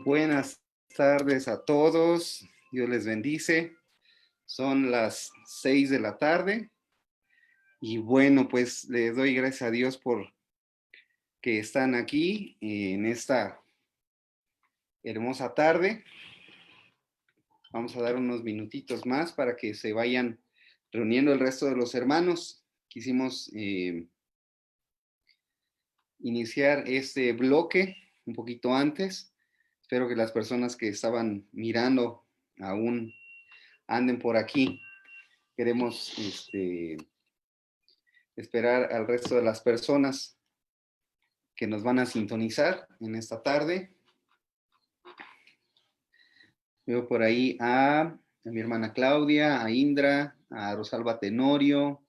Buenas tardes a todos. Dios les bendice. Son las 6 de la tarde. Y bueno, pues les doy gracias a Dios por que están aquí en esta hermosa tarde. Vamos a dar unos minutitos más para que se vayan reuniendo el resto de los hermanos. Quisimos iniciar este bloque un poquito antes. Espero que las personas que estaban mirando aún anden por aquí. Queremos esperar al resto de las personas que nos van a sintonizar en esta tarde. Veo por ahí a mi hermana Claudia, a Indra, a Rosalba Tenorio,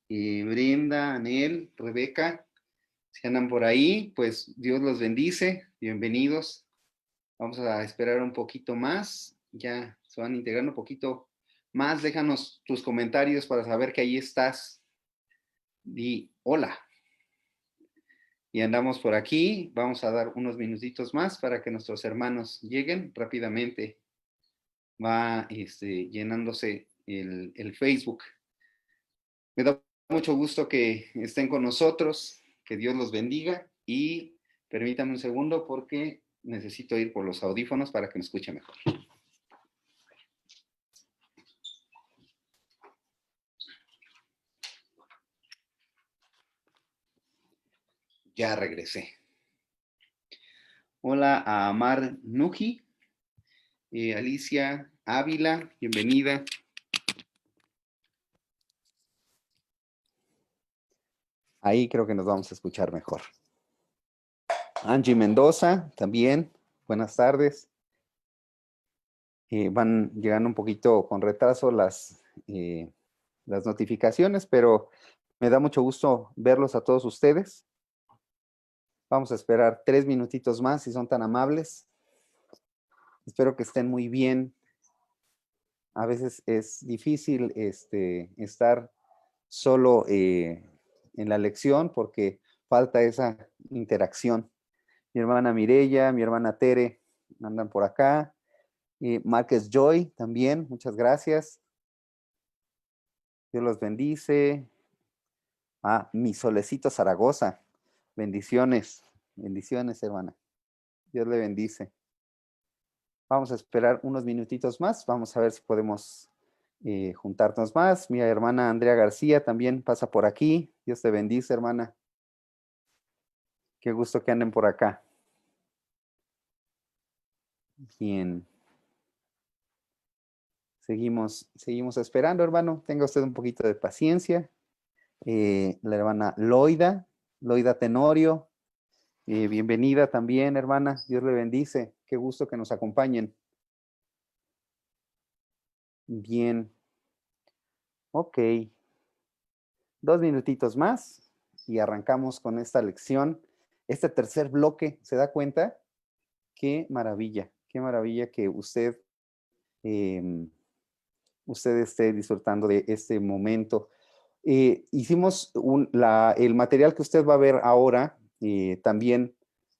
Brenda, Anel, Rebeca. Si andan por ahí, pues Dios los bendice. Bienvenidos. Vamos a esperar un poquito más. Ya se van integrando un poquito más. Déjanos tus comentarios para saber que ahí estás. Di hola. Y andamos por aquí. Vamos a dar unos minutitos más para que nuestros hermanos lleguen rápidamente. Va llenándose el Facebook. Me da mucho gusto que estén con nosotros, que Dios los bendiga y permítanme un segundo porque necesito ir por los audífonos para que me escuche mejor. Ya regresé. Hola a Amar Nuji, Alicia Ávila, bienvenida. Ahí creo que nos vamos a escuchar mejor. Angie Mendoza, también, buenas tardes. Van llegando un poquito con retraso las notificaciones, pero me da mucho gusto verlos a todos ustedes. Vamos a esperar 3 minutitos más, si son tan amables. Espero que estén muy bien. A veces es difícil estar solo en la lección porque falta esa interacción. Mi hermana Mireya, mi hermana Tere andan por acá. Márquez Joy también, muchas gracias. Dios los bendice. Mi solecito Zaragoza. Bendiciones, bendiciones, hermana. Dios le bendice. Vamos a esperar unos minutitos más. Vamos a ver si podemos juntarnos más. Mi hermana Andrea García también pasa por aquí. Dios te bendice, hermana. Qué gusto que anden por acá. Bien. Seguimos esperando, hermano. Tenga usted un poquito de paciencia. La hermana Loida Tenorio. Bienvenida también, hermana. Dios le bendice. Qué gusto que nos acompañen. Bien. Ok. 2 minutitos más y arrancamos con esta lección. Este tercer bloque, ¿se da cuenta? Qué maravilla que usted esté disfrutando de este momento. Hicimos el material que usted va a ver ahora, también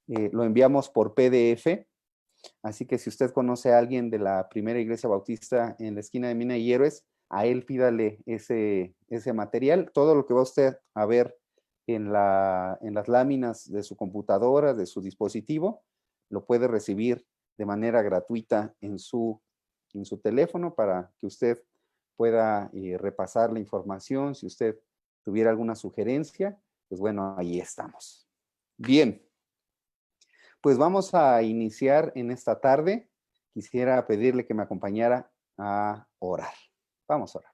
lo enviamos por PDF, así que si usted conoce a alguien de la Primera Iglesia Bautista en la esquina de Mina y Héroes, a él pídale ese material. Todo lo que va usted a ver en las láminas de su computadora, de su dispositivo, lo puede recibir de manera gratuita en su teléfono para que usted pueda repasar la información. Si usted tuviera alguna sugerencia, pues bueno, ahí estamos. Bien, pues vamos a iniciar en esta tarde. Quisiera pedirle que me acompañara a orar. Vamos a orar.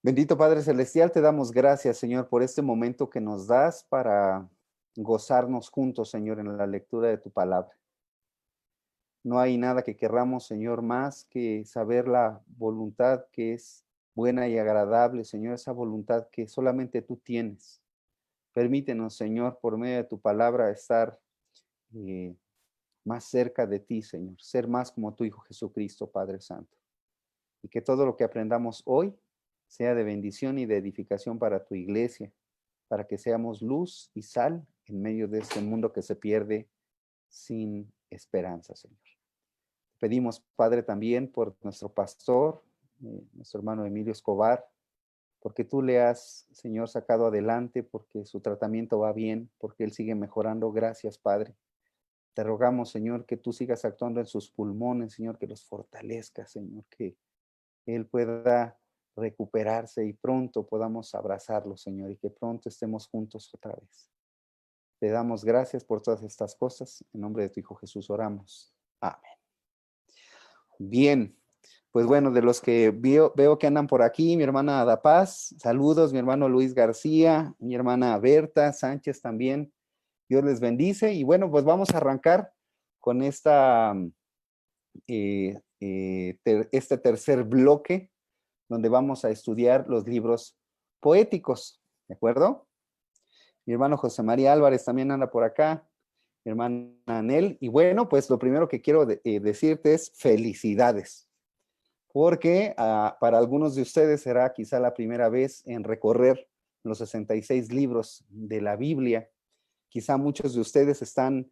Bendito Padre Celestial, te damos gracias, Señor, por este momento que nos das para gozarnos juntos, Señor, en la lectura de tu palabra. No hay nada que querramos, Señor, más que saber la voluntad que es buena y agradable, Señor, esa voluntad que solamente tú tienes. Permítenos, Señor, por medio de tu palabra, estar más cerca de ti, Señor, ser más como tu Hijo Jesucristo, Padre Santo. Y que todo lo que aprendamos hoy sea de bendición y de edificación para tu iglesia, para que seamos luz y sal en medio de este mundo que se pierde sin esperanza, Señor. Pedimos, Padre, también por nuestro pastor, nuestro hermano Emilio Escobar, porque tú le has, Señor, sacado adelante, porque su tratamiento va bien, porque él sigue mejorando. Gracias, Padre. Te rogamos, Señor, que tú sigas actuando en sus pulmones, Señor, que los fortalezcas, Señor, que él pueda recuperarse y pronto podamos abrazarlo, Señor, y que pronto estemos juntos otra vez. Te damos gracias por todas estas cosas. En nombre de tu Hijo Jesús oramos. Amén. Bien, pues bueno, de los que veo que andan por aquí, mi hermana Ada Paz, saludos, mi hermano Luis García, mi hermana Berta Sánchez también. Dios les bendice. Y bueno, pues vamos a arrancar con esta este tercer bloque donde vamos a estudiar los libros poéticos, ¿de acuerdo? Mi hermano José María Álvarez también anda por acá, mi hermana Anel, y bueno, pues lo primero que quiero decirte es felicidades, porque para algunos de ustedes será quizá la primera vez en recorrer los 66 libros de la Biblia. Quizá muchos de ustedes están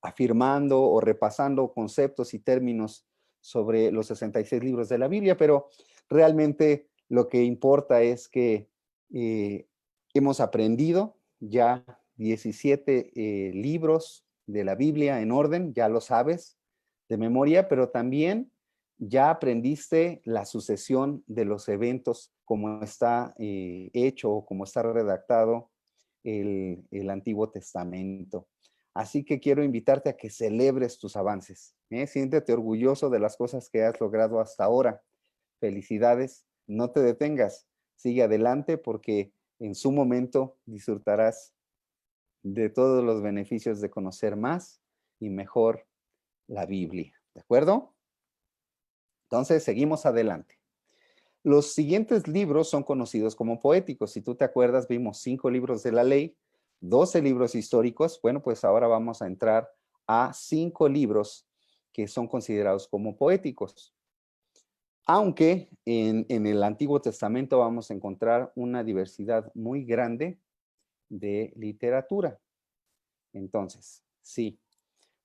afirmando o repasando conceptos y términos sobre los 66 libros de la Biblia, pero realmente lo que importa es que hemos aprendido ya 17 libros de la Biblia en orden, ya lo sabes de memoria, pero también ya aprendiste la sucesión de los eventos como está hecho o como está redactado el Antiguo Testamento. Así que quiero invitarte a que celebres tus avances. Siéntete orgulloso de las cosas que has logrado hasta ahora. Felicidades, no te detengas, sigue adelante porque en su momento disfrutarás de todos los beneficios de conocer más y mejor la Biblia. ¿De acuerdo? Entonces, seguimos adelante. Los siguientes libros son conocidos como poéticos. Si tú te acuerdas, vimos 5 libros de la ley, 12 libros históricos. Bueno, pues ahora vamos a entrar a 5 libros que son considerados como poéticos. Aunque en el Antiguo Testamento vamos a encontrar una diversidad muy grande de literatura. Entonces, sí,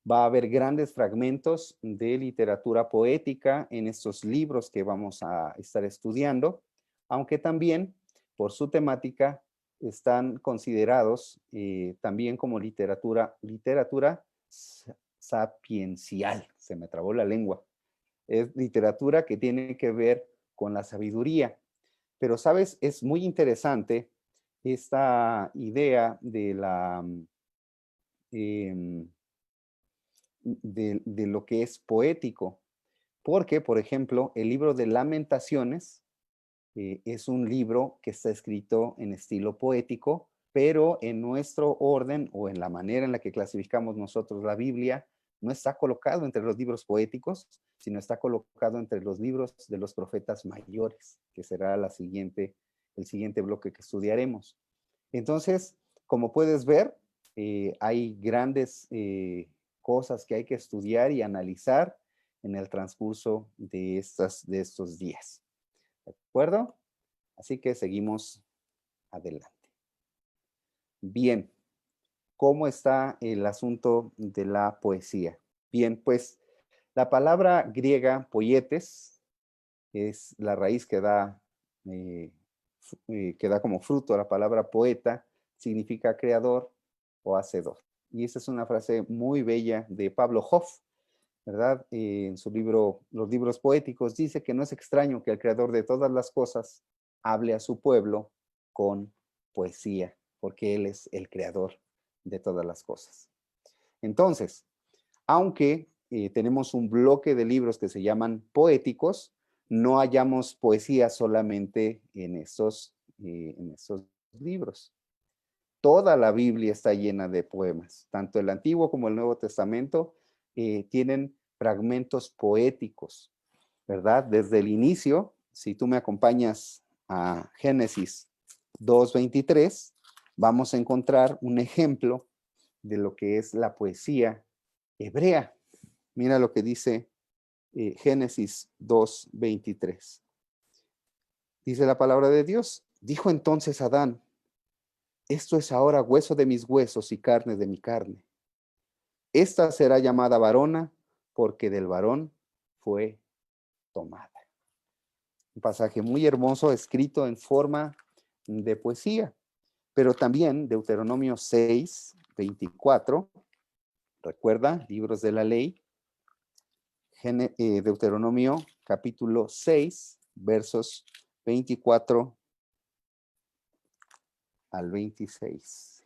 va a haber grandes fragmentos de literatura poética en estos libros que vamos a estar estudiando, aunque también por su temática están considerados también como literatura sapiencial. Se me trabó la lengua. Es literatura que tiene que ver con la sabiduría. Pero, ¿sabes? Es muy interesante esta idea de la eh, de lo que es poético, porque, por ejemplo, el libro de Lamentaciones es un libro que está escrito en estilo poético, pero en nuestro orden o en la manera en la que clasificamos nosotros la Biblia, no está colocado entre los libros poéticos, sino está colocado entre los libros de los profetas mayores, que será el siguiente bloque que estudiaremos. Entonces, como puedes ver, hay grandes cosas que hay que estudiar y analizar en el transcurso de estos días. ¿De acuerdo? Así que seguimos adelante. Bien, ¿cómo está el asunto de la poesía? Bien, pues la palabra griega poietes es la raíz eh, que da como fruto la palabra poeta, significa creador o hacedor. Y esa es una frase muy bella de Pablo Hoff, ¿verdad? En su libro, Los libros poéticos, dice que no es extraño que el creador de todas las cosas hable a su pueblo con poesía, porque él es el creador de todas las cosas. Entonces, aunque tenemos un bloque de libros que se llaman poéticos, no hallamos poesía solamente en estos libros. Toda la Biblia está llena de poemas, tanto el Antiguo como el Nuevo Testamento tienen fragmentos poéticos, ¿verdad? Desde el inicio, si tú me acompañas a Génesis 2:23, vamos a encontrar un ejemplo de lo que es la poesía hebrea. Mira lo que dice Génesis 2:23. Dice la palabra de Dios. Dijo entonces Adán, esto es ahora hueso de mis huesos y carne de mi carne. Esta será llamada varona porque del varón fue tomada. Un pasaje muy hermoso escrito en forma de poesía, pero también Deuteronomio 6:24, recuerda, libros de la ley, Deuteronomio capítulo 6, versos 24 al 26.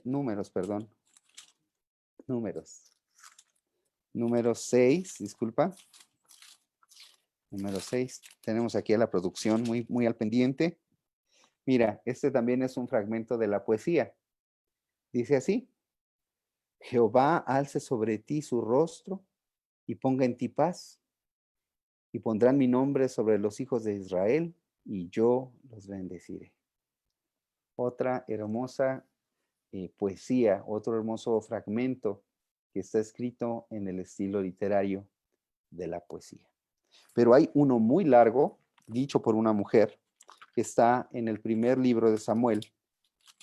Números, perdón. Número 6, disculpa. Número 6. Tenemos aquí a la producción muy, muy al pendiente. Mira, este también es un fragmento de la poesía. Dice así. Jehová alce sobre ti su rostro y ponga en ti paz, y pondrán mi nombre sobre los hijos de Israel, y yo los bendeciré. Otra hermosa poesía, otro hermoso fragmento que está escrito en el estilo literario de la poesía. Pero hay uno muy largo, dicho por una mujer, que está en el primer libro de Samuel,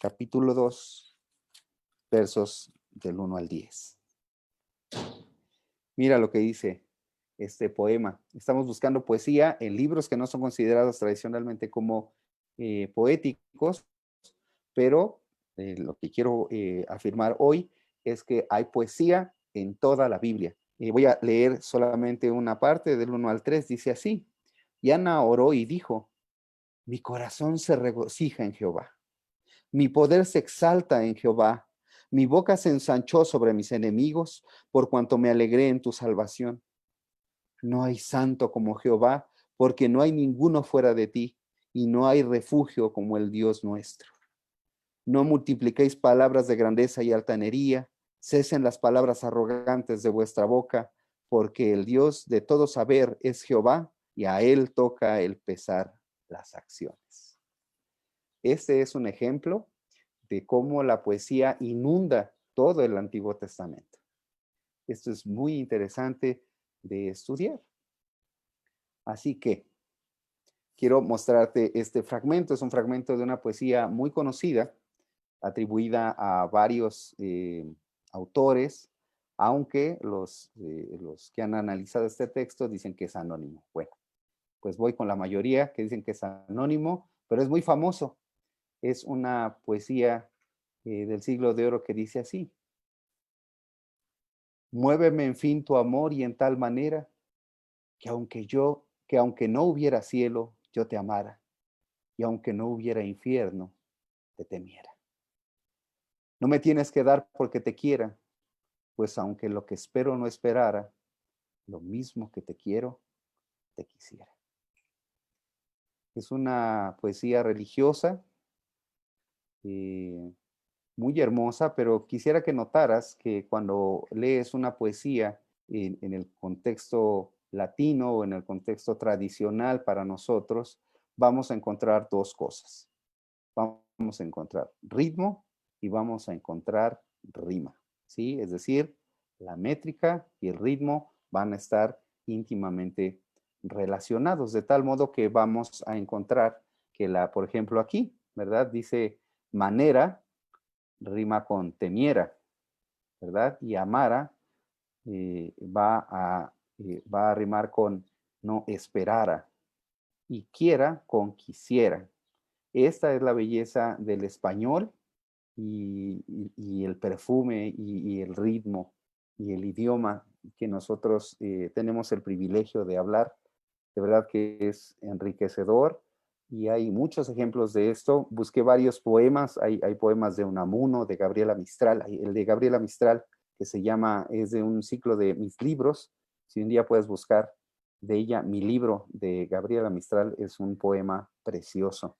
capítulo 2, versos del 1 al 10. Mira lo que dice este poema. Estamos buscando poesía en libros que no son considerados tradicionalmente como poéticos, pero lo que quiero afirmar hoy es que hay poesía en toda la Biblia. Voy a leer solamente una parte del 1 al 3. Dice así: y Ana oró y dijo: mi corazón se regocija en Jehová, mi poder se exalta en Jehová, mi boca se ensanchó sobre mis enemigos, por cuanto me alegré en tu salvación. No hay santo como Jehová, porque no hay ninguno fuera de ti, y no hay refugio como el Dios nuestro. No multipliquéis palabras de grandeza y altanería, cesen las palabras arrogantes de vuestra boca, porque el Dios de todo saber es Jehová, y a él toca el pesar las acciones. Este es un ejemplo de cómo la poesía inunda todo el Antiguo Testamento. Esto es muy interesante de estudiar. Así que quiero mostrarte este fragmento. Es un fragmento de una poesía muy conocida, atribuida a varios autores, aunque los que han analizado este texto dicen que es anónimo. Bueno, pues voy con la mayoría que dicen que es anónimo, pero es muy famoso. Es una poesía del siglo de oro que dice así: muéveme en fin tu amor y en tal manera que aunque no hubiera cielo, yo te amara, y aunque no hubiera infierno, te temiera. No me tienes que dar porque te quiera, pues aunque lo que espero no esperara, lo mismo que te quiero, te quisiera. Es una poesía religiosa, eh, muy hermosa, pero quisiera que notaras que cuando lees una poesía en el contexto latino o en el contexto tradicional para nosotros, vamos a encontrar dos cosas. Vamos a encontrar ritmo y vamos a encontrar rima, ¿sí? Es decir, la métrica y el ritmo van a estar íntimamente relacionados, de tal modo que vamos a encontrar que por ejemplo aquí, ¿verdad? Dice manera, rima con temiera, ¿verdad? Y amara va a rimar con no esperara, y quiera con quisiera. Esta es la belleza del español y el perfume y el ritmo y el idioma que nosotros tenemos el privilegio de hablar. De verdad que es enriquecedor y hay muchos ejemplos de esto. Busqué varios poemas, hay poemas de Unamuno, de Gabriela Mistral. El de Gabriela Mistral, que es de un ciclo de mis libros. Si un día puedes buscar de ella, mi libro de Gabriela Mistral es un poema precioso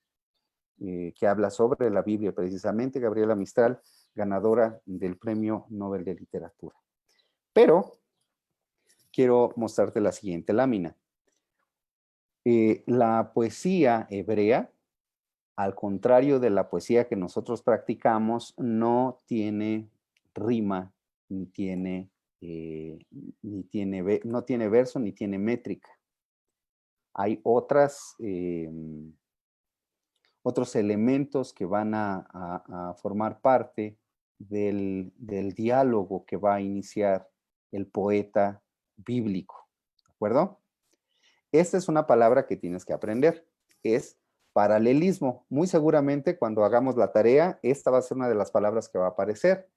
que habla sobre la Biblia, precisamente Gabriela Mistral, ganadora del Premio Nobel de Literatura. Pero quiero mostrarte la siguiente lámina. La poesía hebrea, al contrario de la poesía que nosotros practicamos, no tiene rima, ni tiene, no tiene verso, ni tiene métrica. Hay otros elementos que van a formar parte del diálogo que va a iniciar el poeta bíblico. ¿De acuerdo? Esta es una palabra que tienes que aprender. Es paralelismo. Muy seguramente cuando hagamos la tarea, esta va a ser una de las palabras que va a aparecer.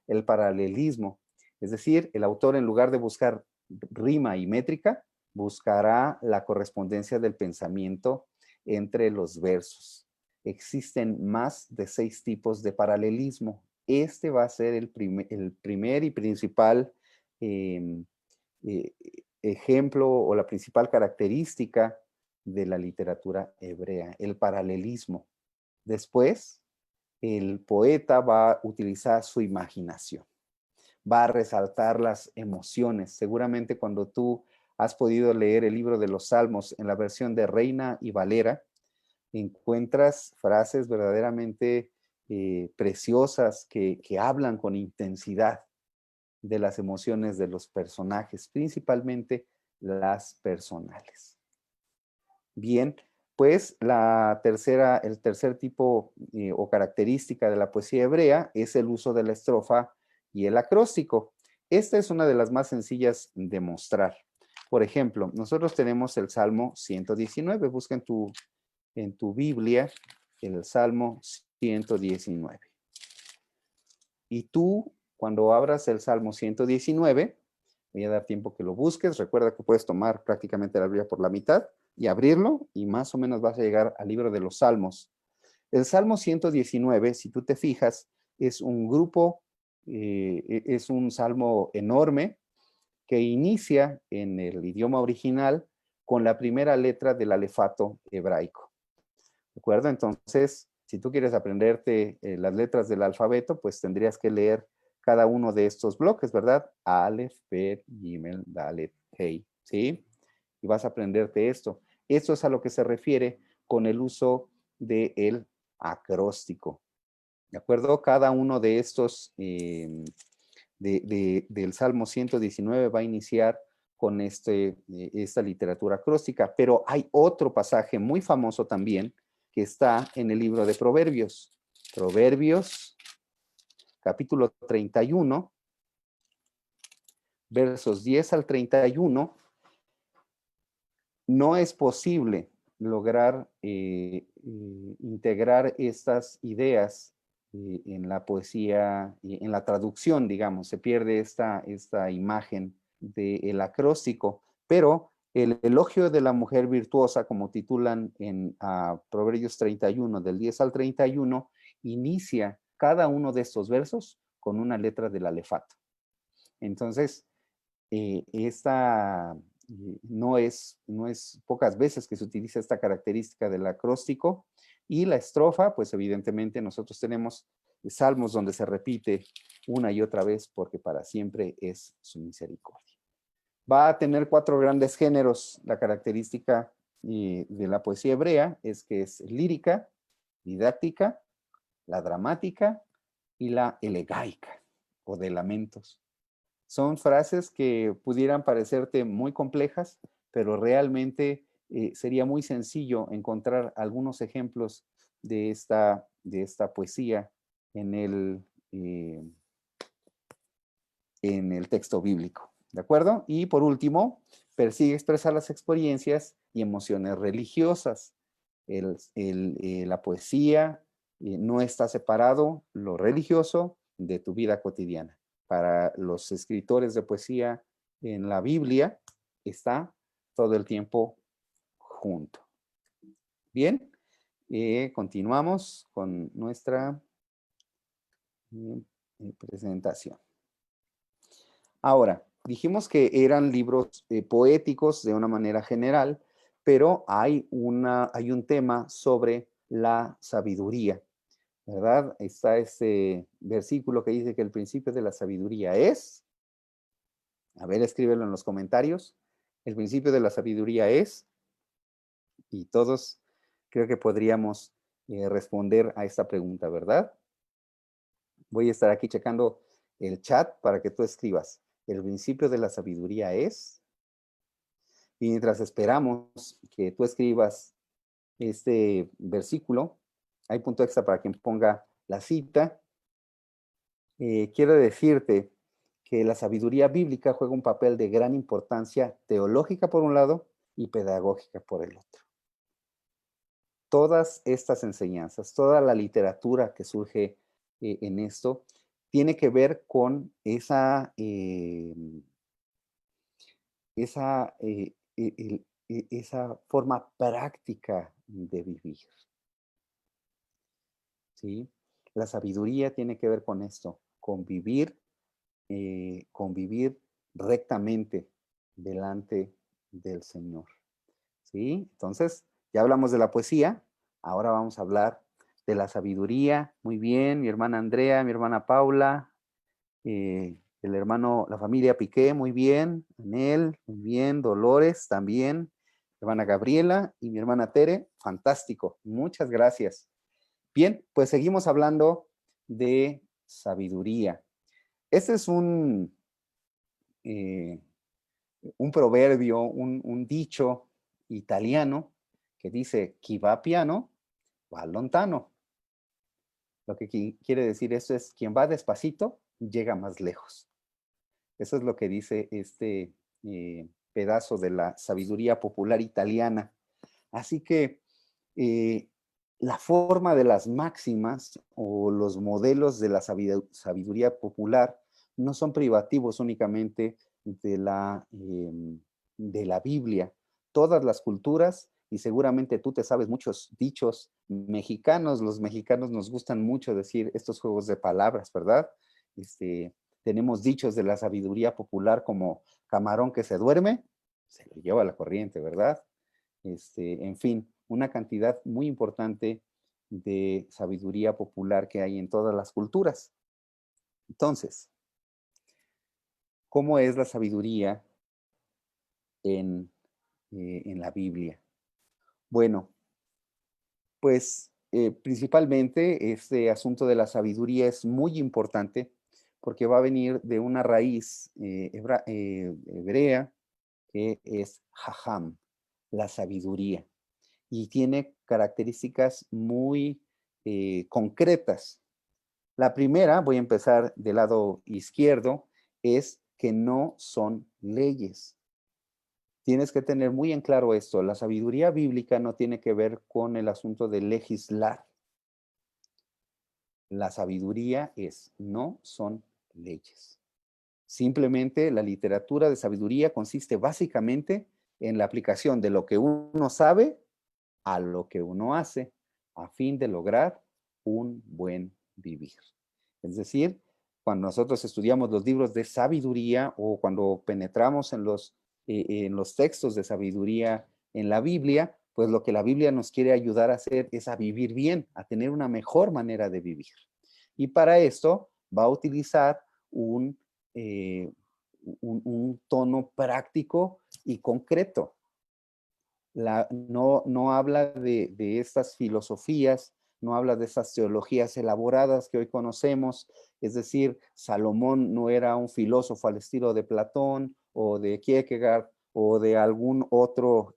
El paralelismo. Es decir, el autor en lugar de buscar rima y métrica, buscará la correspondencia del pensamiento entre los versos. Existen más de 6 tipos de paralelismo. Este va a ser el primer y principal eh, eh, ejemplo o la principal característica de la literatura hebrea, el paralelismo. Después, el poeta va a utilizar su imaginación. va a resaltar las emociones. Seguramente cuando tú has podido leer el libro de los Salmos en la versión de Reina y Valera, encuentras frases verdaderamente preciosas que hablan con intensidad de las emociones de los personajes, principalmente las personales. Bien, pues el tercer tipo o característica de la poesía hebrea es el uso de la estrofa y el acróstico. Esta es una de las más sencillas de mostrar. Por ejemplo, nosotros tenemos el Salmo 119. Busca en tu Biblia el Salmo 119. Y tú, cuando abras el Salmo 119, voy a dar tiempo que lo busques. Recuerda que puedes tomar prácticamente la Biblia por la mitad y abrirlo y más o menos vas a llegar al libro de los Salmos. El Salmo 119, si tú te fijas, es un grupo, es un salmo enorme que inicia en el idioma original con la primera letra del alefato hebraico. ¿De acuerdo? Entonces, si tú quieres aprenderte las letras del alfabeto, pues tendrías que leer cada uno de estos bloques, ¿verdad? Aleph, Bet, Gimel, Dalet, Hey, ¿sí? Y vas a aprenderte esto. Esto es a lo que se refiere con el uso del acróstico. ¿De acuerdo? Cada uno de estos del Salmo 119 va a iniciar con esta literatura acróstica, pero hay otro pasaje muy famoso también que está en el libro de Proverbios. Proverbios, capítulo 31, versos 10 al 31. No es posible lograr integrar estas ideas en la poesía, en la traducción, digamos, se pierde esta imagen del acróstico, pero el elogio de la mujer virtuosa, como titulan en Proverbios 31, del 10 al 31, inicia cada uno de estos versos con una letra del alefato. Entonces, no es pocas veces que se utiliza esta característica del acróstico, y la estrofa, pues evidentemente nosotros tenemos salmos donde se repite una y otra vez porque para siempre es su misericordia. Va a tener 4 grandes géneros. La característica de la poesía hebrea es que es lírica, didáctica, la dramática y la elegaica o de lamentos. Son frases que pudieran parecerte muy complejas, pero realmente sería muy sencillo encontrar algunos ejemplos de esta poesía en el texto bíblico. ¿De acuerdo? Y por último, persigue expresar las experiencias y emociones religiosas. La poesía no está separado lo religioso de tu vida cotidiana. Para los escritores de poesía en la Biblia está todo el tiempo junto. Bien, continuamos con nuestra presentación. Ahora, dijimos que eran libros poéticos de una manera general, pero hay un tema sobre la sabiduría, ¿verdad? Está este versículo que dice que el principio de la sabiduría es, a ver, escríbelo en los comentarios, el principio de la sabiduría es, y todos creo que podríamos responder a esta pregunta, ¿verdad? Voy a estar aquí checando el chat para que tú escribas. El principio de la sabiduría es, y mientras esperamos que tú escribas este versículo, hay punto extra para quien ponga la cita. Quiero decirte que la sabiduría bíblica juega un papel de gran importancia teológica por un lado y pedagógica por el otro. Todas estas enseñanzas, toda la literatura que surge en esto, tiene que ver con esa forma práctica de vivir. ¿Sí? La sabiduría tiene que ver con esto, con vivir rectamente delante del Señor. ¿Sí? Entonces, ya hablamos de la poesía, ahora vamos a hablar de la sabiduría. Muy bien, mi hermana Andrea, mi hermana Paula, el hermano, la familia Piqué, muy bien, Anel, muy bien, Dolores también, hermana Gabriela y mi hermana Tere, fantástico, muchas gracias. Bien, pues seguimos hablando de sabiduría. Este es eh, un proverbio, un dicho italiano que dice, chi va piano, va lontano. Lo que quiere decir esto es, quien va despacito, llega más lejos. Eso es lo que dice este pedazo de la sabiduría popular italiana. Así que eh, la forma de las máximas o los modelos de la sabiduría popular no son privativos únicamente de la Biblia. Todas las culturas, y seguramente tú te sabes muchos dichos mexicanos, los mexicanos nos gustan mucho decir estos juegos de palabras, ¿verdad? Tenemos dichos de la sabiduría popular como camarón que se duerme, se lo lleva la corriente, ¿verdad? En fin, una cantidad muy importante de sabiduría popular que hay en todas las culturas. Entonces, ¿cómo es la sabiduría en, en la Biblia? Bueno, pues principalmente este asunto de la sabiduría es muy importante porque va a venir de una raíz hebrea que es jajam, la sabiduría, y tiene características muy concretas. La primera, voy a empezar del lado izquierdo, es que no son leyes. Tienes que tener muy en claro esto. La sabiduría bíblica no tiene que ver con el asunto de legislar. La sabiduría no son leyes. Simplemente la literatura de sabiduría consiste básicamente en la aplicación de lo que uno sabe a lo que uno hace a fin de lograr un buen vivir. Es decir, cuando nosotros estudiamos los libros de sabiduría o cuando penetramos en los textos de sabiduría en la Biblia, pues lo que la Biblia nos quiere ayudar a hacer es a vivir bien, a tener una mejor manera de vivir. Y para esto va a utilizar eh, un tono práctico y concreto. No habla de estas filosofías, no habla de estas teologías elaboradas que hoy conocemos, es decir, Salomón no era un filósofo al estilo de Platón o de Kierkegaard o de algún otro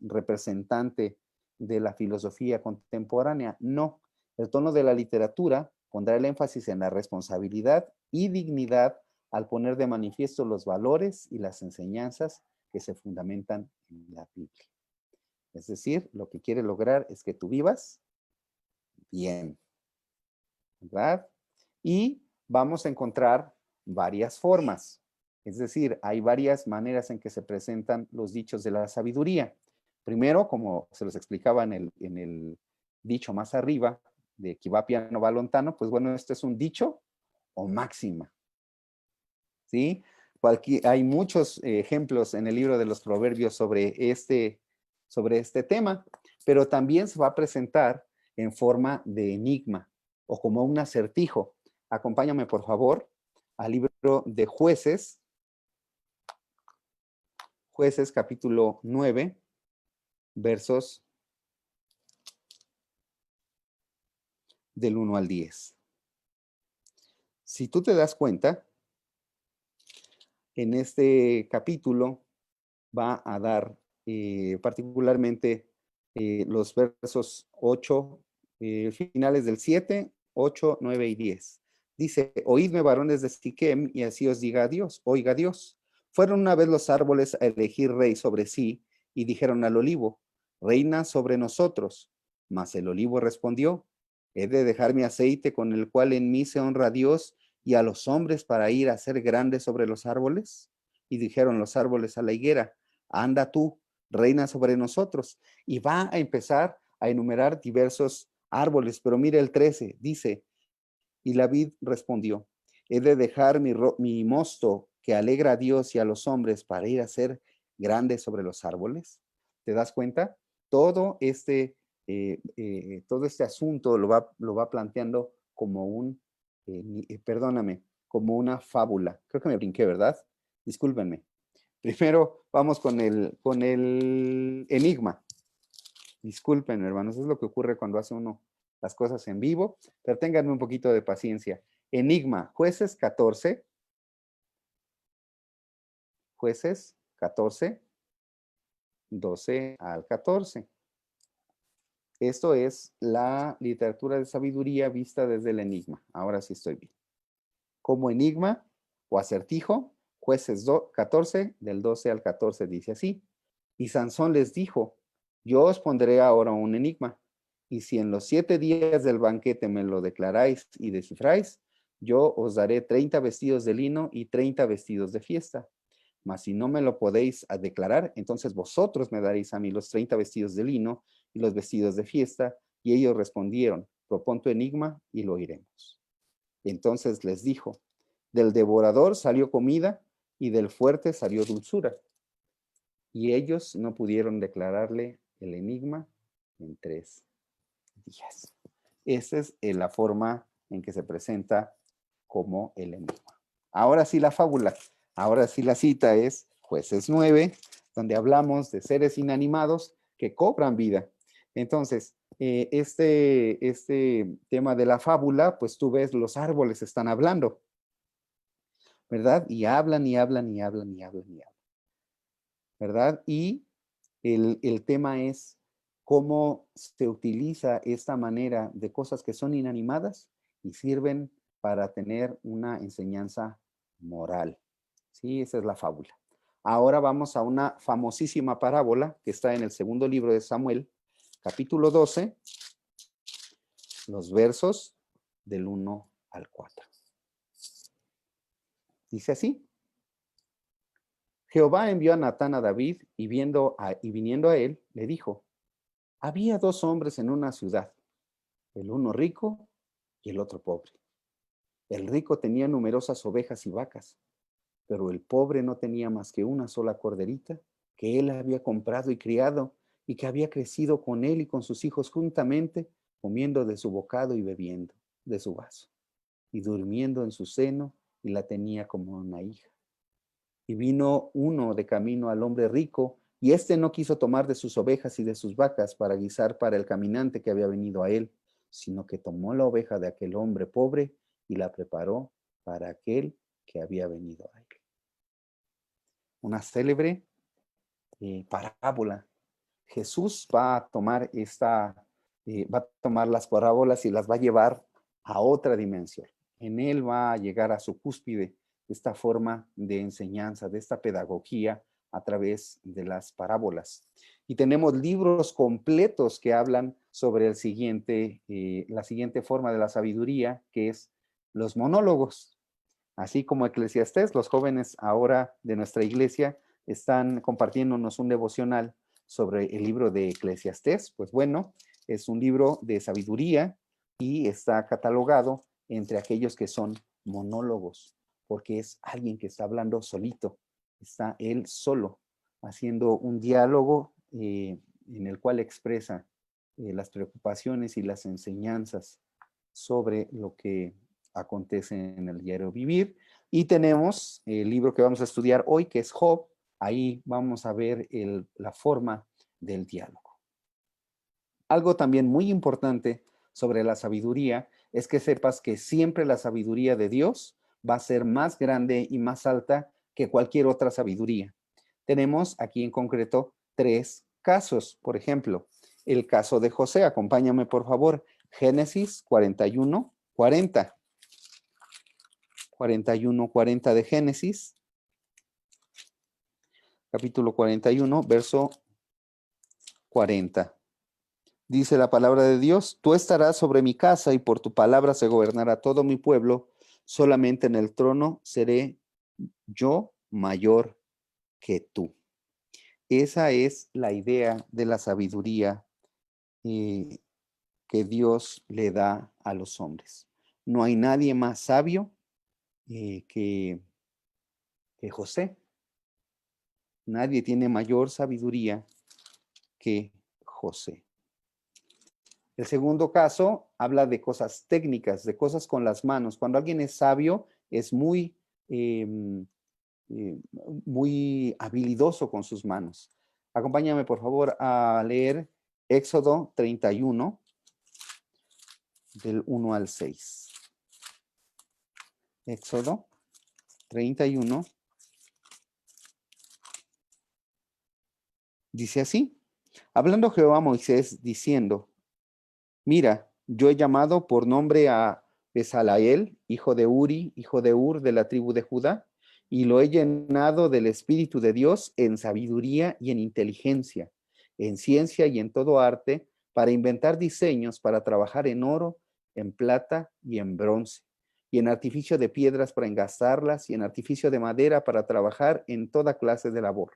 representante de la filosofía contemporánea, no. El tono de la literatura pondrá el énfasis en la responsabilidad y dignidad al poner de manifiesto los valores y las enseñanzas que se fundamentan en la Biblia. Es decir, lo que quiere lograr es que tú vivas bien, ¿verdad? Y vamos a encontrar varias formas. Es decir, hay varias maneras en que se presentan los dichos de la sabiduría. Primero, como se los explicaba en el dicho más arriba, de qui va piano va lontano, pues bueno, esto es un dicho o máxima. ¿Sí? Hay muchos ejemplos en el libro de los proverbios sobre este tema, pero también se va a presentar en forma de enigma o como un acertijo. Acompáñame, por favor, al libro de Jueces, Jueces capítulo 9, versos del 1 al 10. Si tú te das cuenta, en este capítulo va a dar particularmente los versos 8, finales del 7, 8, 9 y 10. Dice, oídme varones de Siquem, y así os diga Dios, oiga Dios. Fueron una vez los árboles a elegir rey sobre sí, y dijeron al olivo, reina sobre nosotros. Mas el olivo respondió, he de dejar mi aceite con el cual en mí se honra a Dios y a los hombres para ir a ser grandes sobre los árboles. Y dijeron los árboles a la higuera, anda tú, reina sobre nosotros. Y va a empezar a enumerar diversos árboles, pero mire el 13, dice, y la vid respondió, he de dejar mi mosto que alegra a Dios y a los hombres para ir a ser grande sobre los árboles. ¿Te das cuenta? Todo este asunto lo va planteando como como una fábula. Creo que me brinqué, ¿verdad? Discúlpenme. Primero vamos con el enigma. Disculpen, hermanos, es lo que ocurre cuando hace uno las cosas en vivo, pero ténganme un poquito de paciencia. Enigma, Jueces 14, Jueces 14, 12 al 14. Esto es la literatura de sabiduría vista desde el enigma. Ahora sí estoy bien. Como enigma o acertijo, Jueces 14, del 12 al 14 dice así. Y Sansón les dijo, yo os pondré ahora un enigma, y si en los 7 días del banquete me lo declaráis y descifráis, yo os daré 30 vestidos de lino y 30 vestidos de fiesta. Mas si no me lo podéis declarar, entonces vosotros me daréis a mí los 30 vestidos de lino y los vestidos de fiesta. Y ellos respondieron, propón tu enigma y lo oiremos. Entonces les dijo, del devorador salió comida y del fuerte salió dulzura. Y ellos no pudieron declararle el enigma en 3 días. Esa es la forma en que se presenta como el enigma. Ahora sí la fábula, ahora sí la cita es Jueces 9, donde hablamos de seres inanimados que cobran vida. Entonces, este tema de la fábula, pues tú ves los árboles están hablando, ¿verdad? Y hablan y hablan y hablan y hablan y hablan, ¿verdad? Y el tema es cómo se utiliza esta manera de cosas que son inanimadas y sirven para tener una enseñanza moral. Sí, esa es la fábula. Ahora vamos a una famosísima parábola que está en el segundo libro de Samuel, capítulo 12, los versos del 1 al 4. Dice así. Jehová envió a Natán a David y viniendo a él, le dijo, había 2 hombres en una ciudad, el uno rico y el otro pobre. El rico tenía numerosas ovejas y vacas, pero el pobre no tenía más que una sola corderita que él había comprado y criado y que había crecido con él y con sus hijos juntamente, comiendo de su bocado y bebiendo de su vaso, y durmiendo en su seno, y la tenía como una hija. Y vino uno de camino al hombre rico, y éste no quiso tomar de sus ovejas y de sus vacas para guisar para el caminante que había venido a él, sino que tomó la oveja de aquel hombre pobre y la preparó para aquel que había venido a él. Una célebre parábola. Jesús va a tomar va a tomar las parábolas y las va a llevar a otra dimensión. En él va a llegar a su cúspide esta forma de enseñanza, de esta pedagogía a través de las parábolas. Y tenemos libros completos que hablan sobre la siguiente forma de la sabiduría, que es los monólogos. Así como Eclesiastés, los jóvenes ahora de nuestra iglesia están compartiéndonos un devocional sobre el libro de Eclesiastés. Pues bueno, es un libro de sabiduría y está catalogado entre aquellos que son monólogos, porque es alguien que está hablando solito, está él solo, haciendo un diálogo en el cual expresa las preocupaciones y las enseñanzas sobre lo que acontece en el diario vivir. Y tenemos el libro que vamos a estudiar hoy, que es Job. Ahí vamos a ver la forma del diálogo. Algo también muy importante sobre la sabiduría es que sepas que siempre la sabiduría de Dios va a ser más grande y más alta que cualquier otra sabiduría. Tenemos aquí en concreto 3 casos. Por ejemplo, el caso de José. Acompáñame, por favor. Génesis 41, 40. 41, 40 de Génesis. Capítulo 41, verso 40. Dice la palabra de Dios, tú estarás sobre mi casa y por tu palabra se gobernará todo mi pueblo, solamente en el trono seré yo mayor que tú. Esa es la idea de la sabiduría que Dios le da a los hombres. No hay nadie más sabio que José. Nadie tiene mayor sabiduría que José. El segundo caso habla de cosas técnicas, de cosas con las manos. Cuando alguien es sabio, es muy, muy habilidoso con sus manos. Acompáñame, por favor, a leer Éxodo 31, del 1 al 6. Éxodo 31. Dice así: hablando Jehová a Moisés, diciendo: mira, yo he llamado por nombre a Bezaleel, hijo de Uri, hijo de Ur, de la tribu de Judá, y lo he llenado del Espíritu de Dios en sabiduría y en inteligencia, en ciencia y en todo arte, para inventar diseños, para trabajar en oro, en plata y en bronce, y en artificio de piedras para engastarlas, y en artificio de madera para trabajar en toda clase de labor.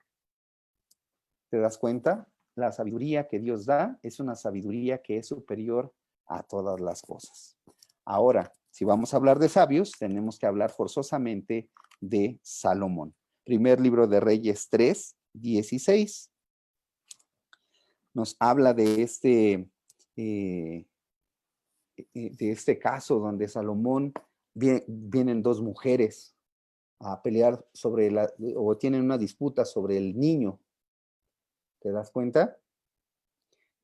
¿Te das cuenta? La sabiduría que Dios da es una sabiduría que es superior a todas las cosas. Ahora, si vamos a hablar de sabios, tenemos que hablar forzosamente de Salomón. Primer libro de Reyes 3, 16. Nos habla de este caso donde Salomón, vienen dos mujeres a pelear o tienen una disputa sobre el niño. ¿Te das cuenta?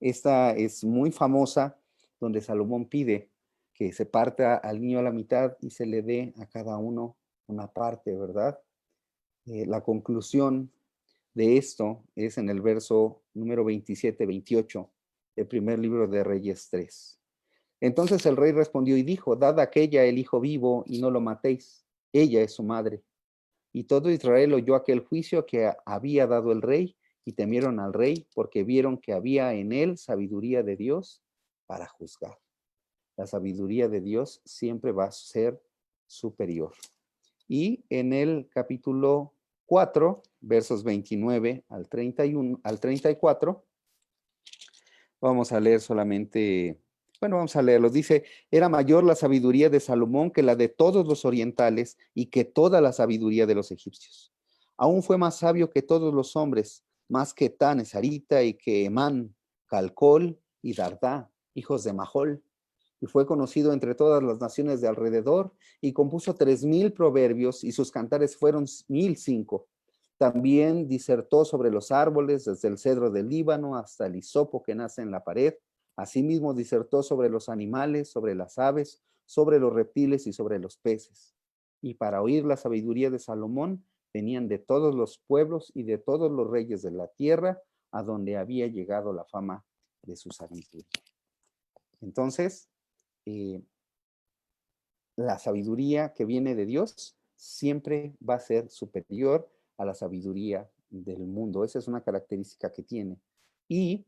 Esta es muy famosa, donde Salomón pide que se parta al niño a la mitad y se le dé a cada uno una parte, ¿verdad? La conclusión de esto es en el verso número 27-28, el primer libro de Reyes 3. Entonces el rey respondió y dijo: dad a aquella el hijo vivo y no lo matéis, ella es su madre. Y todo Israel oyó aquel juicio que había dado el rey, y temieron al rey, porque vieron que había en él sabiduría de Dios para juzgar. La sabiduría de Dios siempre va a ser superior. Y en el capítulo 4, versos 29 al 31, al 34, vamos a leer solamente, bueno, vamos a leerlo. Dice: era mayor la sabiduría de Salomón que la de todos los orientales y que toda la sabiduría de los egipcios. Aún fue más sabio que todos los hombres, más que Tan, Esarita, y que Emán, Calcol y Dardá, hijos de Mahol. Y fue conocido entre todas las naciones de alrededor, y compuso 3000 proverbios, y sus cantares fueron 1005. También disertó sobre los árboles, desde el cedro del Líbano hasta el hisopo que nace en la pared. Asimismo disertó sobre los animales, sobre las aves, sobre los reptiles y sobre los peces. Y para oír la sabiduría de Salomón venían de todos los pueblos y de todos los reyes de la tierra, a donde había llegado la fama de su sabiduría. Entonces, la sabiduría que viene de Dios siempre va a ser superior a la sabiduría del mundo. Esa es una característica que tiene. Y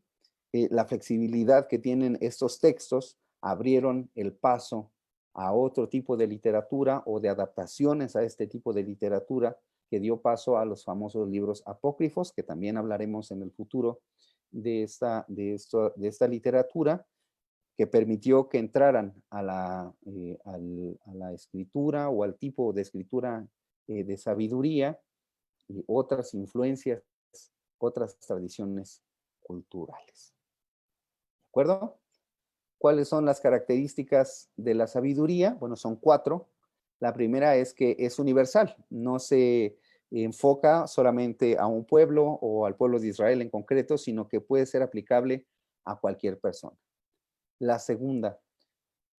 la flexibilidad que tienen estos textos abrieron el paso a otro tipo de literatura o de adaptaciones a este tipo de literatura, que dio paso a los famosos libros apócrifos, que también hablaremos en el futuro de esta literatura, que permitió que entraran a la escritura o al tipo de escritura de sabiduría y otras influencias, otras tradiciones culturales. ¿De acuerdo? ¿Cuáles son las características de la sabiduría? Bueno, son 4. La primera es que es universal, no se enfoca solamente a un pueblo o al pueblo de Israel en concreto, sino que puede ser aplicable a cualquier persona. La segunda,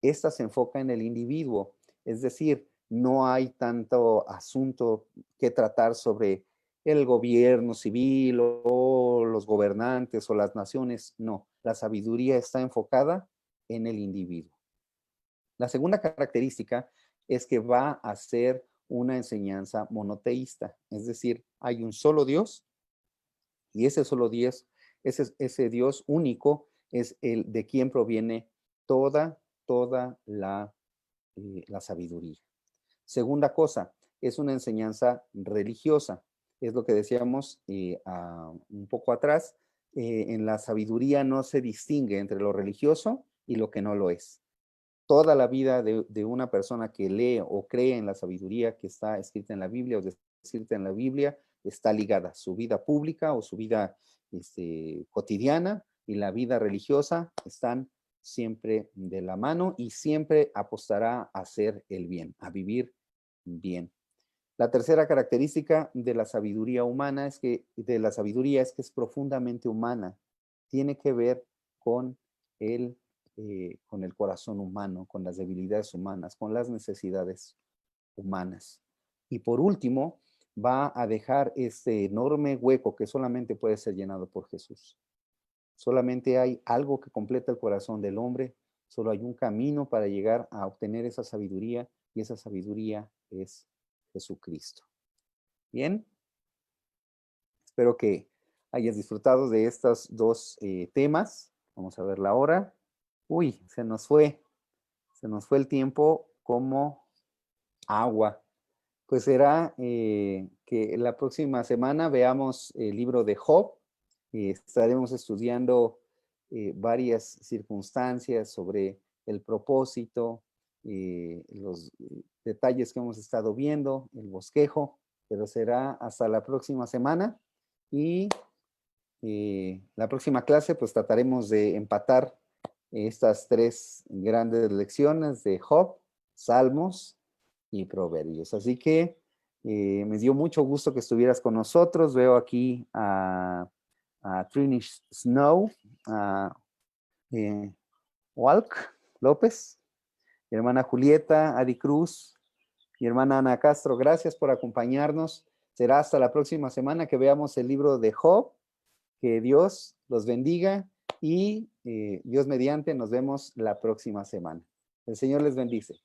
esta se enfoca en el individuo, es decir, no hay tanto asunto que tratar sobre el gobierno civil o los gobernantes o las naciones, no, la sabiduría está enfocada en el individuo. La segunda característica es que va a ser una enseñanza monoteísta, es decir, hay un solo Dios, y ese solo Dios, ese Dios único es el de quien proviene toda la sabiduría. Segunda cosa, es una enseñanza religiosa. Es lo que decíamos un poco atrás. En la sabiduría no se distingue entre lo religioso y lo que no lo es. Toda la vida de una persona que lee o cree en la sabiduría que está escrita en la Biblia o descrita en la Biblia está ligada. Su vida pública o su vida cotidiana y la vida religiosa están siempre de la mano, y siempre apostará a hacer el bien, a vivir Bien. La tercera característica de la sabiduría humana es que es profundamente humana. Tiene que ver con con el corazón humano, con las debilidades humanas, con las necesidades humanas. Y por último, va a dejar este enorme hueco que solamente puede ser llenado por Jesús. Solamente hay algo que completa el corazón del hombre, solo hay un camino para llegar a obtener esa sabiduría, y esa sabiduría es Jesucristo. Bien, espero que hayas disfrutado de estos dos temas. Vamos a ver la hora. Uy, se nos fue el tiempo como agua. Pues será que la próxima semana veamos el libro de Job. Estaremos estudiando varias circunstancias sobre el propósito, los detalles que hemos estado viendo, el bosquejo, pero será hasta la próxima semana. Y la próxima clase pues trataremos de empatar estas tres grandes lecciones de Job, Salmos y Proverbios. Así que me dio mucho gusto que estuvieras con nosotros. Veo aquí a Trini Snow, a Walk López, mi hermana Julieta, Adi Cruz, mi hermana Ana Castro. Gracias por acompañarnos. Será hasta la próxima semana que veamos el libro de Job. Que Dios los bendiga y Dios mediante nos vemos la próxima semana. El Señor les bendice.